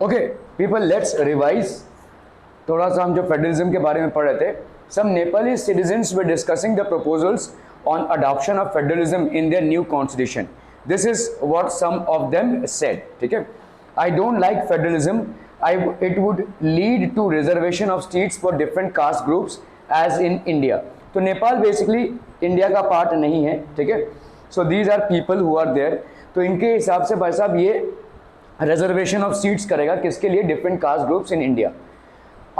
Okay people, let's revise थोड़ा सा हम जो फेडरलिज्म के बारे में पढ़ रहे थे. सम Nepali citizens were discussing the proposals on adoption of federalism in their new constitution. This is what some of them said. ठीक है, I don't like federalism. It would lead to reservation of seats for different caste groups as in India. तो Nepal basically India का part नहीं है. ठीक है, so these are people who are there. तो इनके हिसाब से भाई साहब ये रिजर्वेशन ऑफ सीट्स करेगा किसके लिए? Different caste groups in India.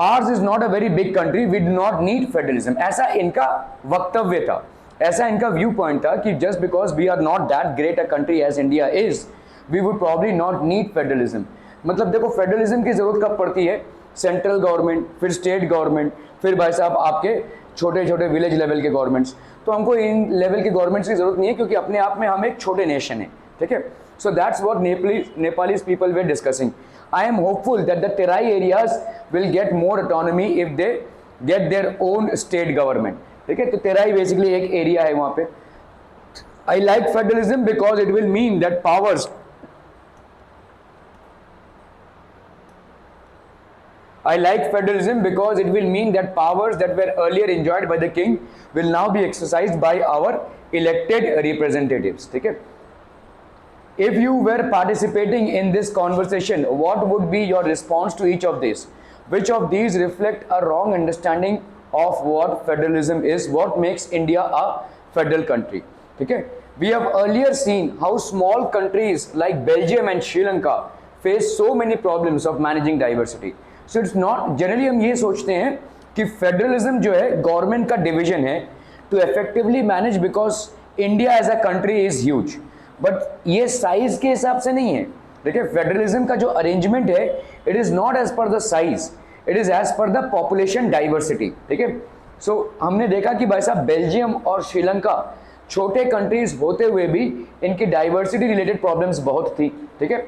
Ours is not a very big country, we do not need federalism. ऐसा इनका वक्तव्य था, ऐसा इनका व्यू पॉइंट था कि just because we are not that great a country as India is, we would probably not need federalism. मतलब देखो फेडरलिज्म की जरूरत कब पड़ती है? सेंट्रल गवर्नमेंट, फिर स्टेट गवर्नमेंट, फिर भाई साहब आपके छोटे छोटे विलेज लेवल के गवर्नमेंट्स. तो हमको इन लेवल के गवर्नमेंट्स की जरूरत नहीं है क्योंकि अपने आप में हम एक छोटे नेशन है. ठीक है, so that's what Nepalese people were discussing. I am hopeful that the Terai areas will get more autonomy if they get their own state government. ठीक है, तो तेराई बेसिकली एक एरिया है वहां पे. I like federalism because it will mean that powers that were earlier enjoyed by the king will now be exercised by our elected representatives. ठीक है, if you were participating in this conversation, what would be your response to each of these? Which of these reflect a wrong understanding of what federalism is? What makes India a federal country? ठीक है, we have earlier seen how small countries like Belgium and Sri Lanka face so many problems of managing diversity. So it's not generally हम ये सोचते हैं कि federalism जो है government का डिवीजन है to effectively manage because India as a country is huge. But ये साइज के हिसाब से नहीं है. देखिए फेडरलिज्म का जो अरेंजमेंट है it is not as per the size, it is as per the population diversity. ठीक है, सो हमने देखा कि भाई साहब बेल्जियम और श्रीलंका छोटे कंट्रीज होते हुए भी इनकी डाइवर्सिटी रिलेटेड प्रॉब्लम्स बहुत थी. ठीक है,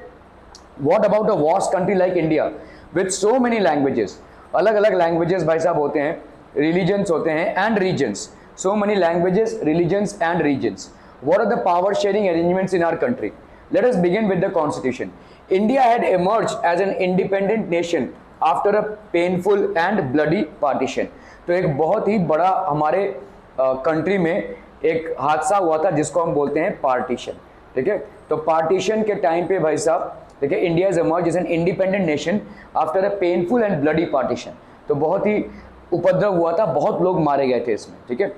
what about a vast country like India with so many languages? अलग अलग लैंग्वेजेस भाई साहब होते हैं, रिलीजन्स होते हैं and regions. So many languages, religions and regions. What are the power sharing arrangements in our country? Let us begin with the constitution. India had emerged as an independent nation after a painful and bloody partition. तो एक बहुत ही बड़ा हमारे country में एक हादसा हुआ था जिसको हम बोलते हैं पार्टीशन. ठीक है, तो पार्टीशन के टाइम पे भाई साहब देखिए India is emerged as an independent nation after a painful and bloody partition. तो बहुत ही उपद्रव हुआ था, बहुत लोग मारे गए थे इसमें. ठीक है,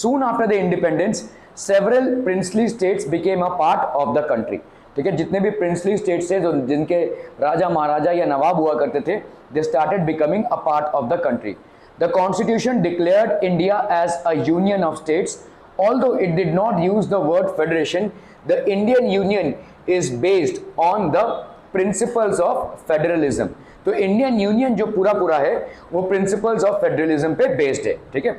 soon after the independence several princely states became a part of the country. ठीक है, जितने भी प्रिंसली स्टेट्स थे जिनके राजा महाराजा या नवाब हुआ करते थे, they started becoming a part of the country. The constitution declared India as a union of states. Although it did not use the word federation, the Indian Union is based on the principles of federalism. तो Indian union जो पूरा है वो principles of federalism पे based है. ठीक है,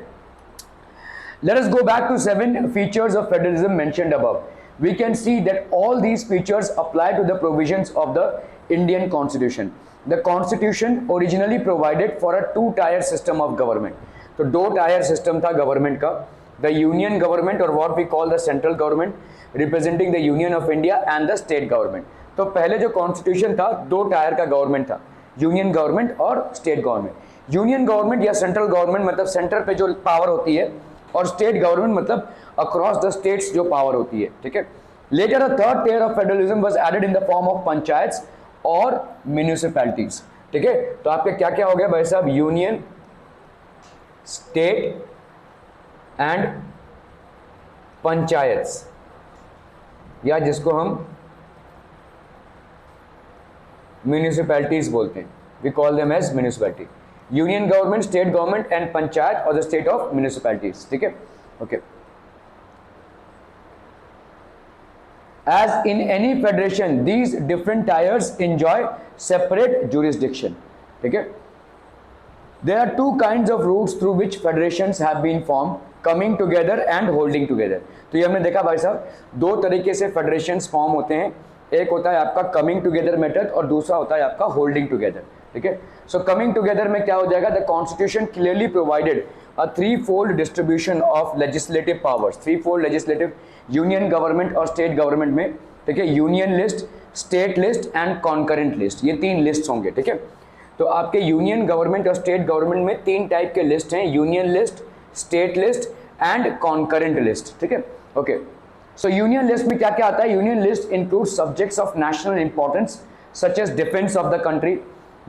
let us go back to 7 features of federalism mentioned above. We can see that all these features apply to the provisions of the Indian Constitution. The Constitution originally provided for a 2-tier system of government. तो 2-tier system था government का. The Union government or what we call the central government representing the Union of India and the state government. तो पहले जो constitution था 2 tyre का government था, union government और स्टेट गवर्नमेंट. यूनियन गवर्नमेंट या सेंट्रल गवर्नमेंट मतलब सेंटर पे जो पावर होती है, और स्टेट गवर्नमेंट मतलब अक्रॉस द स्टेट्स जो पावर होती है. ठीक है, later a 3rd tier of federalism was added in the form of panchayats और म्यूनिसिपैलिटीज. ठीक है, तो आपके क्या क्या हो गया भाई साहब? यूनियन, स्टेट एंड पंचायत्स, या जिसको हम म्यूनिसिपैलिटीज बोलते हैं, we call them as municipality. Union government, state government and panchayat और द स्टेट ऑफ म्यूनिसिपैलिटीज. ठीक है, okay. As in any federation these different tiers enjoy separate jurisdiction. ठीक है, there are 2 kinds of routes through which federations have been formed, coming together and holding together. तो ये हमने देखा भाई साहब 2 तरीके से फेडरेशंस फॉर्म होते हैं. एक होता है आपका कमिंग टुगेदर मेथड और दूसरा होता है आपका होल्डिंग टुगेदर. ठीक है, सो कमिंग टुगेदर में क्या हो जाएगा? The constitution clearly provided a 3-fold distribution of legislative powers. 3-fold legislative union government और स्टेट गवर्नमेंट में ठीक है, union list, state list and concurrent list, ये 3 लिस्ट होंगे, ठीक है। तो आपके यूनियन गवर्नमेंट और स्टेट गवर्नमेंट में 3 टाइप के लिस्ट हैं, union list, state list and concurrent list, ठीक है। ओके, सो यूनियन लिस्ट में क्या क्या आता है? Union list include subjects of national importance such as defence of the country,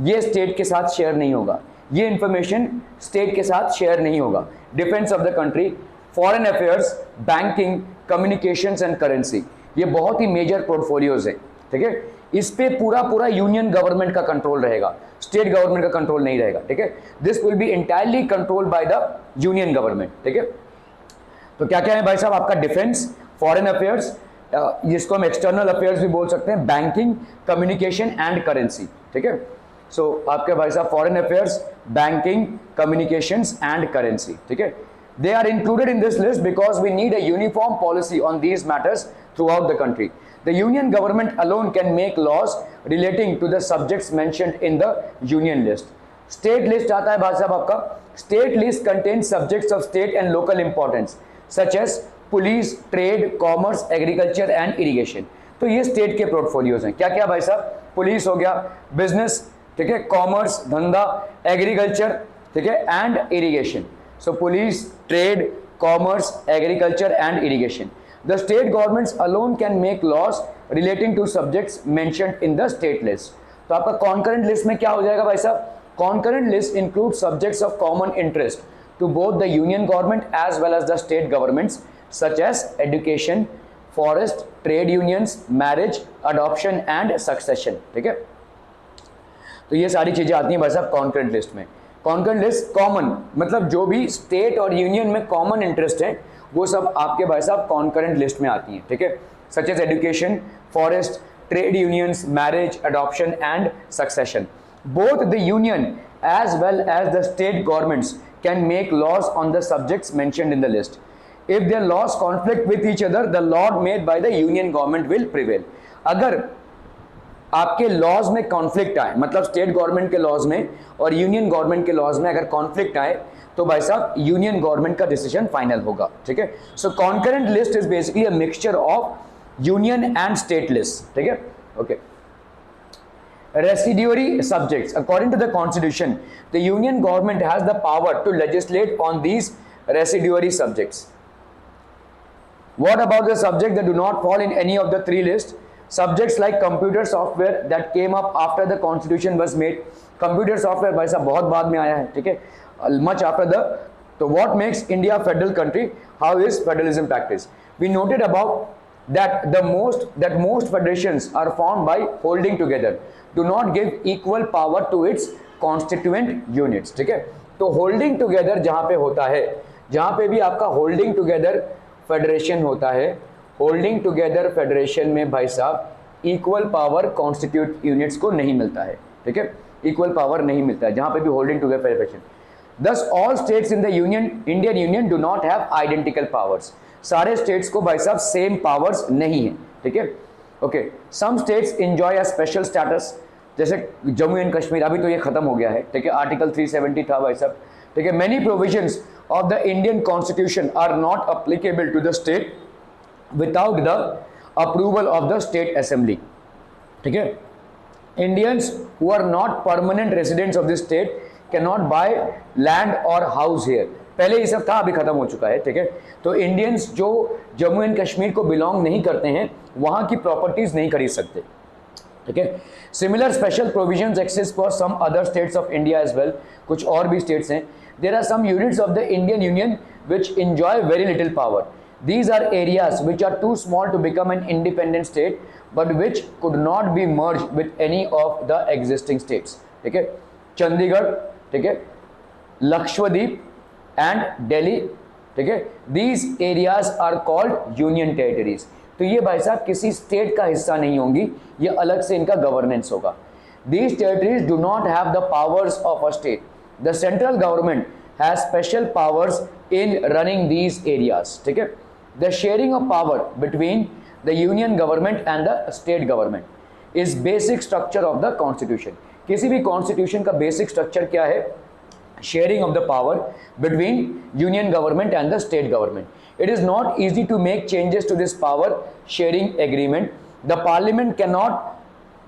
ये स्टेट के साथ शेयर नहीं होगा, ये इंफॉर्मेशन स्टेट के साथ शेयर नहीं होगा। Defence of the country, foreign affairs, banking, communications and currency, ये बहुत ही मेजर पोर्टफोलियोज हैं, ठीक है। इस पे पूरा यूनियन गवर्नमेंट का कंट्रोल रहेगा, स्टेट गवर्नमेंट का कंट्रोल नहीं रहेगा, ठीक है। This will be entirely controlled by the union government, ठीक है। तो क्या क्या है भाई साहब? आपका डिफेंस, फॉरेन अफेयर्स, जिसको हम एक्सटर्नल अफेयर्स भी बोल सकते हैं, बैंकिंग, कम्युनिकेशन एंड करेंसी, ठीक है। सो आपके भाई साहब foreign affairs, banking, communications and currency, ठीक है। They are included in this list because we need a uniform policy on these matters throughout the country. The union government alone can make laws relating to the subjects mentioned in the union list. State list आता है भाई साहब आपका, state list contains subjects of state and local importance such as police, trade, commerce, agriculture and irrigation. तो ये state के portfolios हैं। क्या क्या भाई साहब? पुलिस हो गया, business, ठीक है, कॉमर्स धंधा, एग्रीकल्चर, ठीक है, and irrigation. So police, trade, commerce, agriculture and irrigation. The state governments alone can make laws relating to subjects mentioned in the state list. तो आपका कॉन्करेंट लिस्ट में क्या हो जाएगा भाई साहब? Concurrent list include subjects of common interest to both the union government as well as the state governments such as education, forest, trade unions, marriage, adoption and succession, ठीक है। तो ये सारी चीजें आती हैं भाई साहब कॉन्करेंट लिस्ट में। कॉन्करेंट लिस्ट कॉमन मतलब जो भी स्टेट और यूनियन में कॉमन इंटरेस्ट है वो सब आपके भाई साहब कॉन्करेंट लिस्ट में आती हैं, ठीक है। Such as education, forest, trade unions, marriage, adoption and succession. Both the union as well as the state governments can make laws on the subjects mentioned in the list. If there laws conflict with each other the law made by the union government will prevail. अगर आपके laws में conflict आए, मतलब state government के laws में और union government के laws में अगर कॉन्फ्लिक्ट आए तो भाई साहब यूनियन गवर्नमेंट का डिसीजन फाइनल होगा, ठीक है। So concurrent list is basically a mixture of union and state list, ठीक है। Okay, residuary subjects according to the constitution the union government has the power to legislate on these residuary subjects. What about the subjects that do not fall in any of the 3 lists? Subjects like computer software that came up after the constitution was made. Computer software भाई साहब बहुत बाद में आया है, ठीक है, much after the. तो what makes India a federal country? How is federalism practiced? We noted about that most federations are formed by holding together, do not give equal power to its constituent units, ठीक है। तो holding together जहाँ पे होता है, जहाँ पे भी आपका holding together फेडरेशन होता है, होल्डिंग टुगेदर फेडरेशन में भाई साहब इक्वल पावर कॉन्स्टिट्यूट यूनिट्स को नहीं मिलता है, ठीक है, इक्वल पावर नहीं मिलता है जहां पे भी holding together federation. Thus all states in the union Indian union do not have identical powers. सारे स्टेट्स को भाई साहब सेम पावर्स नहीं है, ठीक है। Okay, some states enjoy a special status, जैसे जम्मू एंड कश्मीर, अभी तो ये खत्म हो गया है, ठीक है, आर्टिकल 370 था भाई साहब, ठीक है। Many provisions of the Indian constitution are not applicable to the state without the approval of the state assembly, ठीक है। Indians who are not permanent residents of the state cannot buy land or house here. पहले ये सब था, अभी खत्म हो चुका है, ठीक है। तो इंडियंस जो जम्मू एंड कश्मीर को बिलोंग नहीं करते हैं वहां की प्रॉपर्टीज नहीं खरीद सकते, ठीक है। Similar special provisions exist for some other states of India as well, कुछ और भी स्टेट्स हैं। There are some units of the Indian Union which enjoy very little power. These are areas which are too small to become an independent state, but which could not be merged with any of the existing states. ठीक है, चंडीगढ़, ठीक है, Lakshadweep and Delhi, ठीक है, these areas are called union territories. तो ये भाई साहब किसी स्टेट का हिस्सा नहीं होंगी, ये अलग से इनका गवर्नेंस होगा। These territories do not have the powers of a state. The central government has special powers in running these areas, ठीक है। The sharing of power between the union government and the state government is basic structure of the constitution. किसी भी constitution का basic structure क्या है? Sharing of the power between union government and the state government. It is not easy to make changes to this power sharing agreement The parliament cannot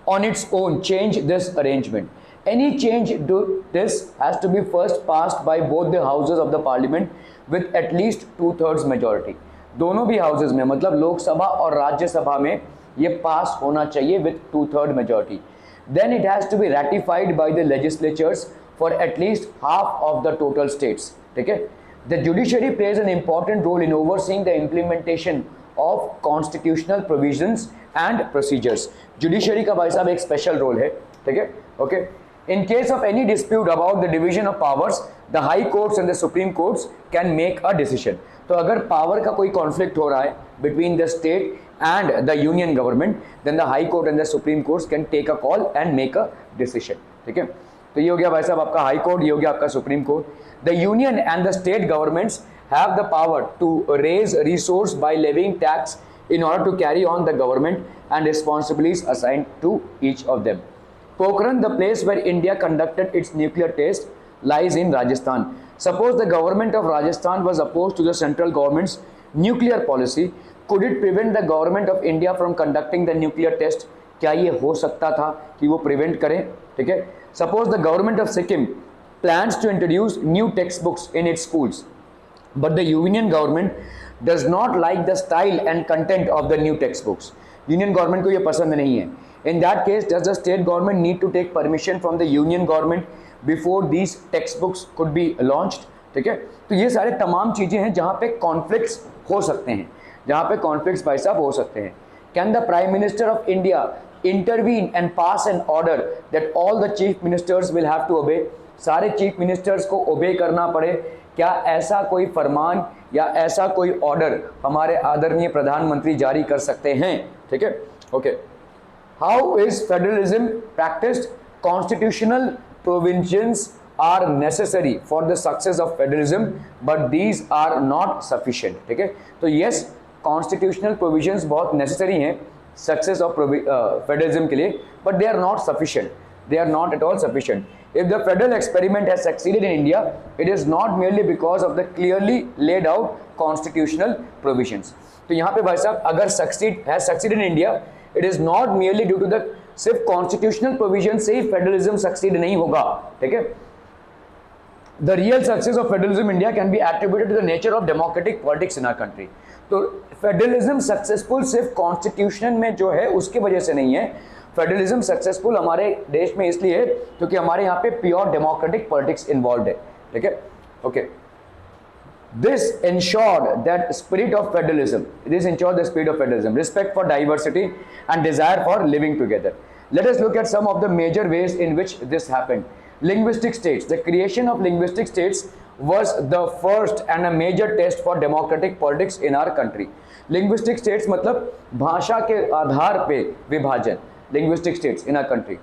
on its own change this arrangement. Any change to this has to be first passed by both the houses of the parliament with at least 2/3 majority. दोनों भी houses में, मतलब लोकसभा और राज्यसभा में ये पास होना चाहिए with 2/3 majority. Then it has to be ratified by the legislatures for at least half of the total states. ठीक है? The judiciary plays an important role in overseeing the implementation of constitutional provisions and procedures. Judiciary का भाई साहब एक special role है, ठीक है? Okay. In case of any dispute about the division of powers, the high courts and the supreme courts can make a decision. तो अगर power का कोई कॉन्फ्लिक्ट हो रहा है between the state and the union government, then the high court and the supreme courts can take a call and make a decision. ठीक है? तो ये हो गया भाई साहब आपका हाई कोर्ट, ये हो गया आपका supreme court. The union and the state governments have the power to raise resource by levying tax in order to carry on the government and responsibilities assigned to each of them. Pokhran, the place where India conducted its nuclear test, lies in Rajasthan. Suppose the government of Rajasthan was opposed to the central government's nuclear policy, could it prevent the government of India from conducting the nuclear test? क्या ये हो सकता था कि वो prevent करें? ठीक है. Suppose the government of Sikkim plans to introduce new textbooks in its schools, but the union government does not like the style and content of the new textbooks. Union government को ये पसंद नहीं है. In that case, does the state government need to take permission from the union government before these textbooks could be launched? ठीक है. तो ये सारे तमाम चीज़ें हैं जहाँ पे कॉन्फ्लिक्ट्स हो सकते हैं, जहाँ पे कॉन्फ्लिक्ट्स भाई साहब हो सकते हैं. Can the Prime Minister of India intervene and pass an order that all the chief ministers will have to obey? सारे चीफ मिनिस्टर्स को ओबे करना पड़े. क्या ऐसा कोई फरमान या ऐसा कोई ऑर्डर हमारे आदरणीय प्रधानमंत्री जारी कर सकते हैं? ठीक है. Okay. How is federalism practised? Constitutional provisions are necessary for the success of federalism but these are not sufficient. ठीक है. तो यस, कॉन्स्टिट्यूशनल प्रोविजंस बहुत नेसेसरी हैं सक्सेस ऑफ फेडरलिज्म के लिए, but they are not sufficient. They are not at all sufficient. If the federal experiment has succeeded in India, it is not merely because of the clearly laid out constitutional provisions. तो यहाँ पे भाई साहब अगर has succeeded in India, it is not merely due to the सिर्फ constitutional provisions से ही federalism succeed नहीं होगा. ठीक है. The real success of federalism in India can be attributed to the nature of democratic politics in our country. तो federalism successful सिर्फ constitution में जो है उसकी वजह से नहीं है. फेडरलिज्म सक्सेसफुल हमारे देश में इसलिए है क्योंकि हमारे यहाँ पे प्योर डेमोक्रेटिक पॉलिटिक्स इन्वॉल्व है. ठीक है. Okay. This ensured that spirit of federalism. This ensured the spirit of federalism, respect for diversity and desire for living together. Let us look at some of the major ways in which this happened. Linguistic states. The creation of linguistic states was the first and a major test for democratic politics in our country. Linguistic states मतलब भाषा के आधार पे विभाजन. Linguistic states in our country.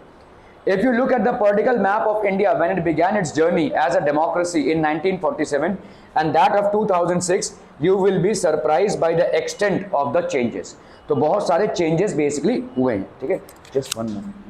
If you look at the political map of India when it began its journey as a democracy in 1947 and that of 2006, you will be surprised by the extent of the changes. तो बहुत सारे changes basically हुए हैं. ठीक है. Just one moment.